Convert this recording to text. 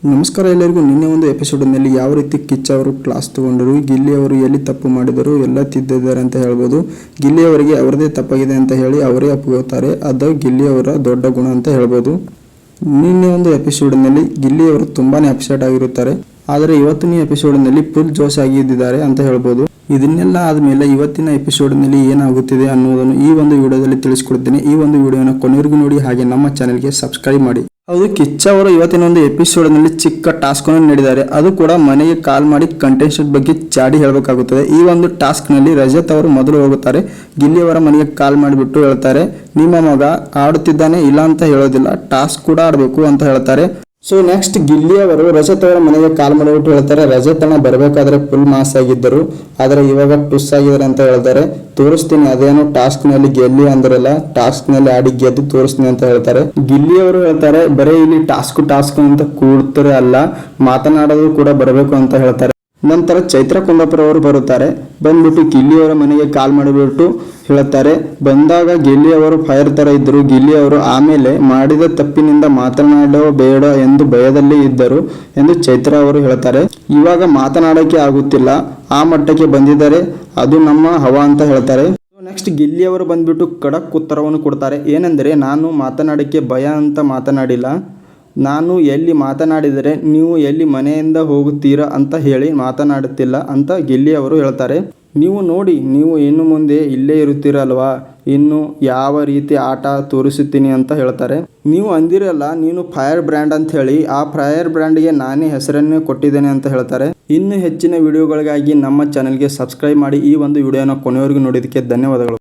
ನಮಸ್ಕಾರ ಎಲ್ಲರಿಗೂ. ನಿನ್ನೆ ಒಂದು ಎಪಿಸೋಡ್ನಲ್ಲಿ ಯಾವ ರೀತಿ ಕಿಚ್ಚ ಅವರು ಕ್ಲಾಸ್ ತಗೊಂಡರು, ಗಿಲ್ಲಿ ಅವರು ಎಲ್ಲಿ ತಪ್ಪು ಮಾಡಿದರು ಎಲ್ಲ ತಿದ್ದಿದ್ದಾರೆ ಅಂತ ಹೇಳ್ಬೋದು. ಗಿಲ್ಲಿ ಅವರಿಗೆ ಅವರದೇ ತಪ್ಪಾಗಿದೆ ಅಂತ ಹೇಳಿ ಅವರೇ ಒಪ್ಪಿಕೊಳ್ತಾರೆ. ಅದು ಗಿಲ್ಲಿ ಅವರ ದೊಡ್ಡ ಗುಣ ಅಂತ ಹೇಳ್ಬೋದು. ನಿನ್ನೆ ಒಂದು ಎಪಿಸೋಡ್ನಲ್ಲಿ ಗಿಲ್ಲಿ ಅವರು ತುಂಬಾನೇ ಅಪ್ಸೆಟ್ ಆಗಿರುತ್ತಾರೆ. ಆದರೆ ಇವತ್ತಿನ ಎಪಿಸೋಡ್ನಲ್ಲಿ ಫುಲ್ ಜೋಶ್ ಆಗಿದ್ದಾರೆ ಅಂತ ಹೇಳ್ಬೋದು. ಇದನ್ನೆಲ್ಲ ಆದಮೇಲೆ ಇವತ್ತಿನ ಎಪಿಸೋಡ್ನಲ್ಲಿ ಏನಾಗುತ್ತಿದೆ ಅನ್ನೋದನ್ನು ಈ ಒಂದು ವಿಡಿಯೋದಲ್ಲಿ ತಿಳಿಸ್ಕೊಡ್ತೀನಿ. ಈ ಒಂದು ವಿಡಿಯೋನ ಕೊನೆವರೆಗೂ ನೋಡಿ, ಹಾಗೆ ನಮ್ಮ ಚಾನೆಲ್ಗೆ ಸಬ್ಸ್ಕ್ರೈಬ್ ಮಾಡಿ. ಹೌದು, ಕಿಚ್ಚ ಅವರು ಇವತ್ತಿನ ಒಂದು ಎಪಿಸೋಡ್ನಲ್ಲಿ ಚಿಕ್ಕ ಟಾಸ್ಕ್ ಅನ್ನು ನೀಡಿದ್ದಾರೆ. ಅದು ಕೂಡ ಮನೆಗೆ ಕಾಲ್ ಮಾಡಿ ಕಂಟೆಸ್ಟೆಂಟ್ ಬಗ್ಗೆ ಚಾಡಿ ಹೇಳಬೇಕಾಗುತ್ತದೆ. ಈ ಒಂದು ಟಾಸ್ಕ್ನಲ್ಲಿ ರಜತ್ ಅವರು ಮೊದಲು ಹೋಗುತ್ತಾರೆ. ಗಿಲ್ಲಿ ಅವರ ಮನೆಗೆ ಕಾಲ್ ಮಾಡಿಬಿಟ್ಟು ಹೇಳ್ತಾರೆ, ನಿಮ್ಮ ಮಗ ಆಡುತ್ತಿದ್ದಾನೆ ಇಲ್ಲ ಅಂತ ಹೇಳೋದಿಲ್ಲ, ಟಾಸ್ಕ್ ಕೂಡ ಆಡಬೇಕು ಅಂತ ಹೇಳ್ತಾರೆ. ಸೊ ನೆಕ್ಸ್ಟ್ ಗಿಲ್ಲಿ ಅವರು ರಜತ್ ಅವರ ಮನೆಗೆ ಕಾಲ್ ಮಾಡಿಬಿಟ್ಟು ಹೇಳ್ತಾರೆ, ರಜತ್ ಅಣ್ಣ ಬರಬೇಕಾದ್ರೆ ಫುಲ್ ಮಾಸ್ ಆಗಿದ್ದರು, ಆದರೆ ಇವಾಗ ಟುಸ್ ಆಗಿದ್ದಾರೆ ಅಂತ ಹೇಳ್ತಾರೆ. ತೋರಿಸ್ತೀನಿ, ಅದೇನೋ ಟಾಸ್ಕ್ ನಲ್ಲಿ ಗೆಲ್ಲಿ ಅಂದ್ರಲ್ಲ, ಟಾಸ್ಕ್ ನಲ್ಲಿ ಆಡಿ ಗೆದ್ದು ತೋರಿಸ್ತೀನಿ ಅಂತ ಹೇಳ್ತಾರೆ. ಗಿಲ್ಲಿ ಅವರು ಹೇಳ್ತಾರೆ, ಬರೀ ಇಲ್ಲಿ ಟಾಸ್ಕ್ ಅಂತ ಕೂಡ್ತಾರೆ ಅಲ್ಲ, ಮಾತನಾಡೋದು ಕೂಡ ಬರಬೇಕು ಅಂತ ಹೇಳ್ತಾರೆ. ನಂತರ ಚೈತ್ರ ಕುಂದಾಪುರ ಅವರು ಬರುತ್ತಾರೆ. ಬಂದ್ಬಿಟ್ಟು ಗಿಲ್ಲಿ ಅವರ ಮನೆಗೆ ಕಾಲ್ ಮಾಡಿಬಿಟ್ಟು ಹೇಳುತ್ತಾರೆ, ಬಂದಾಗ ಗಿಲ್ಲಿ ಅವರು ಫೈರ್ ತರ ಇದ್ದರು. ಗಿಲ್ಲಿ ಅವರು ಆಮೇಲೆ ಮಾಡಿದ ತಪ್ಪಿನಿಂದ ಮಾತನಾಡೋ ಬೇಡ ಎಂದು ಭಯದಲ್ಲಿ ಇದ್ದರು ಎಂದು ಚೈತ್ರ ಅವರು ಹೇಳ್ತಾರೆ. ಇವಾಗ ಮಾತನಾಡೋಕೆ ಆಗುತ್ತಿಲ್ಲ, ಆ ಮಟ್ಟಕ್ಕೆ ಬಂದಿದ್ದಾರೆ, ಅದು ನಮ್ಮ ಹವಾ ಅಂತ ಹೇಳ್ತಾರೆ. ನೆಕ್ಸ್ಟ್ ಗಿಲ್ಲಿ ಅವರು ಬಂದ್ಬಿಟ್ಟು ಖಡಕ್ ಉತ್ತರವನ್ನು ಕೊಡ್ತಾರೆ. ಏನೆಂದರೆ, ನಾನು ಮಾತನಾಡೋಕ್ಕೆ ಭಯ ಅಂತ ಮಾತನಾಡಿಲ್ಲ, ನಾನು ಎಲ್ಲಿ ಮಾತನಾಡಿದರೆ ನೀವು ಎಲ್ಲಿ ಮನೆಯಿಂದ ಹೋಗುತ್ತೀರಾ ಅಂತ ಹೇಳಿ ಮಾತನಾಡುತ್ತಿಲ್ಲ ಅಂತ ಗಿಲ್ಲಿ ಅವರು ಹೇಳ್ತಾರೆ. ನೀವು ನೋಡಿ, ನೀವು ಇನ್ನು ಮುಂದೆ ಇಲ್ಲೇ ಇರುತ್ತೀರಲ್ವಾ, ಇನ್ನು ಯಾವ ರೀತಿ ಆಟ ತೋರಿಸುತ್ತೀನಿ ಅಂತ ಹೇಳ್ತಾರೆ. ನೀವು ಅಂದಿರಲ್ಲ ನೀನು ಫೈರ್ ಬ್ರ್ಯಾಂಡ್ ಅಂತ ಹೇಳಿ, ಆ ಫೈರ್ ಬ್ರ್ಯಾಂಡ್ಗೆ ನಾನೇ ಹೆಸರನ್ನೇ ಕೊಟ್ಟಿದ್ದೇನೆ ಅಂತ ಹೇಳ್ತಾರೆ. ಇನ್ನು ಹೆಚ್ಚಿನ ವಿಡಿಯೋಗಳಿಗಾಗಿ ನಮ್ಮ ಚಾನೆಲ್ಗೆ ಸಬ್ಸ್ಕ್ರೈಬ್ ಮಾಡಿ. ಈ ಒಂದು ವಿಡಿಯೋನ ಕೊನೆವರೆಗೂ ನೋಡಿದ್ದಕ್ಕೆ ಧನ್ಯವಾದಗಳು.